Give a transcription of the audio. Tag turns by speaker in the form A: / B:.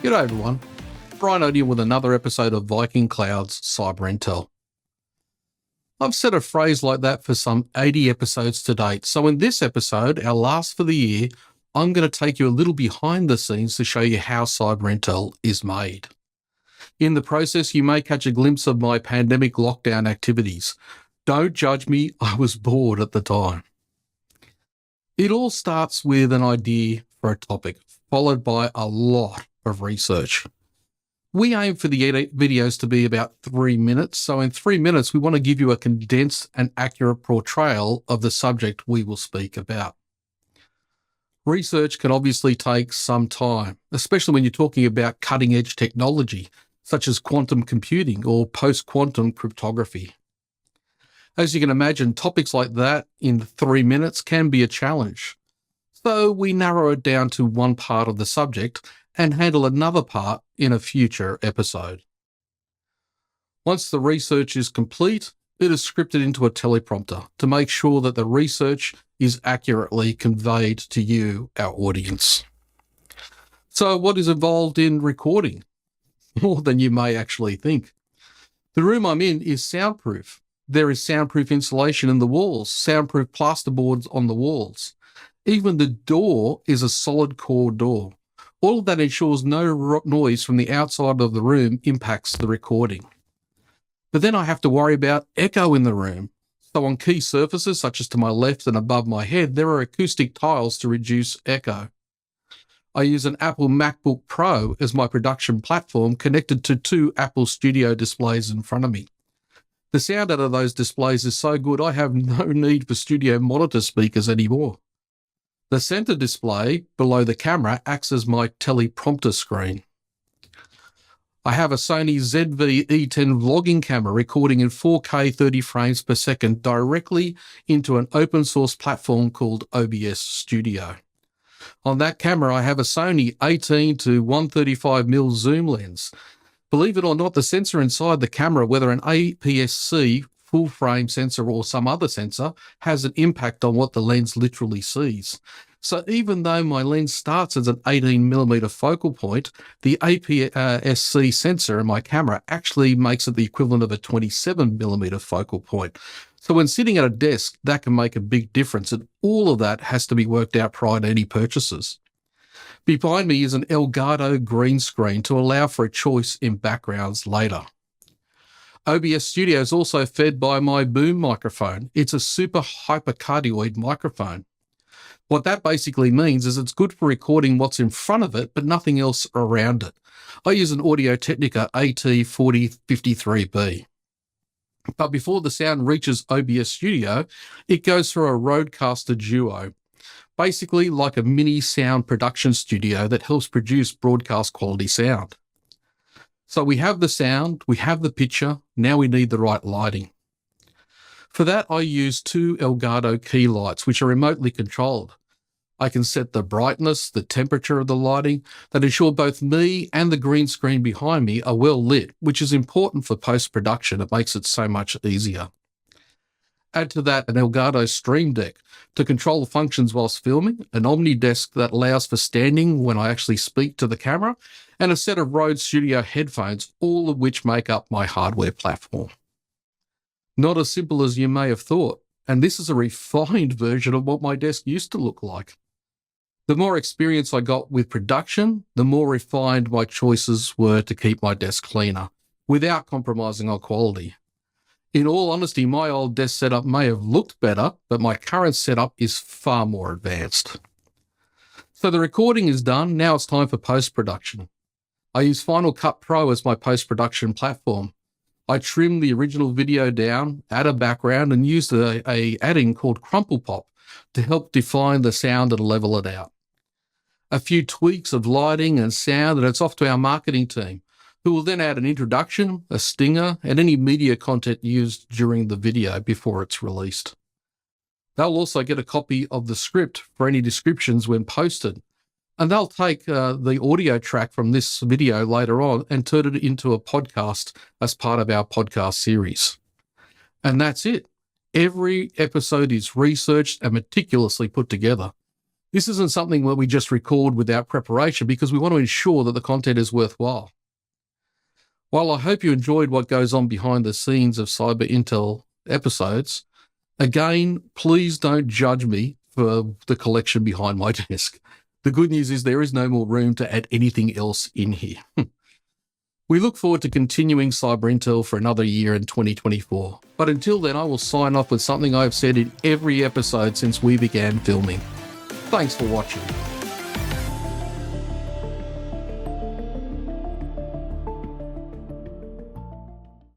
A: G'day everyone, Brian Odian with another episode of VikingCloud's CyberIntel. I've said a phrase like that for some 80 episodes to date, so in this episode, our last for the year, I'm going to take you a little behind the scenes to show you how CyberIntel is made. In the process, you may catch a glimpse of my pandemic lockdown activities. Don't judge me, I was bored at the time. It all starts with an idea for a topic, followed by a lot of research. We aim for the videos to be about 3 minutes, so in 3 minutes we want to give you a condensed and accurate portrayal of the subject we will speak about. Research can obviously take some time, especially when you're talking about cutting-edge technology, such as quantum computing or post-quantum cryptography. As you can imagine, topics like that in 3 minutes can be a challenge. So we narrow it down to one part of the subject and handle another part in a future episode. Once the research is complete, it is scripted into a teleprompter to make sure that the research is accurately conveyed to you, our audience. So what is involved in recording? More than you may actually think. The room I'm in is soundproof. There is soundproof insulation in the walls, soundproof plasterboards on the walls. Even the door is a solid core door. All of that ensures no noise from the outside of the room impacts the recording. But then I have to worry about echo in the room. So on key surfaces, such as to my left and above my head, there are acoustic tiles to reduce echo. I use an Apple MacBook Pro as my production platform connected to 2 Apple Studio displays in front of me. The sound out of those displays is so good I have no need for studio monitor speakers anymore. The center display below the camera acts as my teleprompter screen. I have a Sony ZV-E10 vlogging camera recording in 4K 30 frames per second directly into an open source platform called OBS Studio. On that camera, I have a Sony 18 to 135mm zoom lens. Believe it or not, the sensor inside the camera, whether an APS-C full frame sensor or some other sensor, has an impact on what the lens literally sees. So even though my lens starts as an 18mm focal point, the APS-C sensor in my camera actually makes it the equivalent of a 27mm focal point. So when sitting at a desk, that can make a big difference, and all of that has to be worked out prior to any purchases. Behind me is an Elgato green screen to allow for a choice in backgrounds later. OBS Studio is also fed by my boom microphone. It's a super hypercardioid microphone. What that basically means is it's good for recording what's in front of it, but nothing else around it. I use an Audio-Technica AT4053B. But before the sound reaches OBS Studio, it goes through a Rodecaster Duo, basically like a mini sound production studio that helps produce broadcast quality sound. So we have the sound, we have the picture, now we need the right lighting. For that, I use 2 Elgato key lights, which are remotely controlled. I can set the brightness, the temperature of the lighting that ensure both me and the green screen behind me are well lit, which is important for post-production. It makes it so much easier. Add to that an Elgato Stream Deck to control the functions whilst filming, an Omni desk that allows for standing when I actually speak to the camera, and a set of Rode Studio headphones, all of which make up my hardware platform. Not as simple as you may have thought, and this is a refined version of what my desk used to look like. The more experience I got with production, the more refined my choices were to keep my desk cleaner, without compromising on quality. In all honesty, my old desk setup may have looked better, but my current setup is far more advanced. So the recording is done, now it's time for post-production. I use Final Cut Pro as my post-production platform. I trim the original video down, add a background, and use an add-in called Crumple Pop to help define the sound and level it out. A few tweaks of lighting and sound, and it's off to our marketing team, who will then add an introduction, a stinger, and any media content used during the video before it's released. They'll also get a copy of the script for any descriptions when posted, and they'll take the audio track from this video later on and turn it into a podcast as part of our podcast series. And that's it. Every episode is researched and meticulously put together. This isn't something that we just record without preparation because we want to ensure that the content is worthwhile. While I hope you enjoyed what goes on behind the scenes of CyberIntel episodes, again, please don't judge me for the collection behind my desk. The good news is there is no more room to add anything else in here. We look forward to continuing CyberIntel for another year in 2024. But until then, I will sign off with something I've said in every episode since we began filming. Thanks for watching.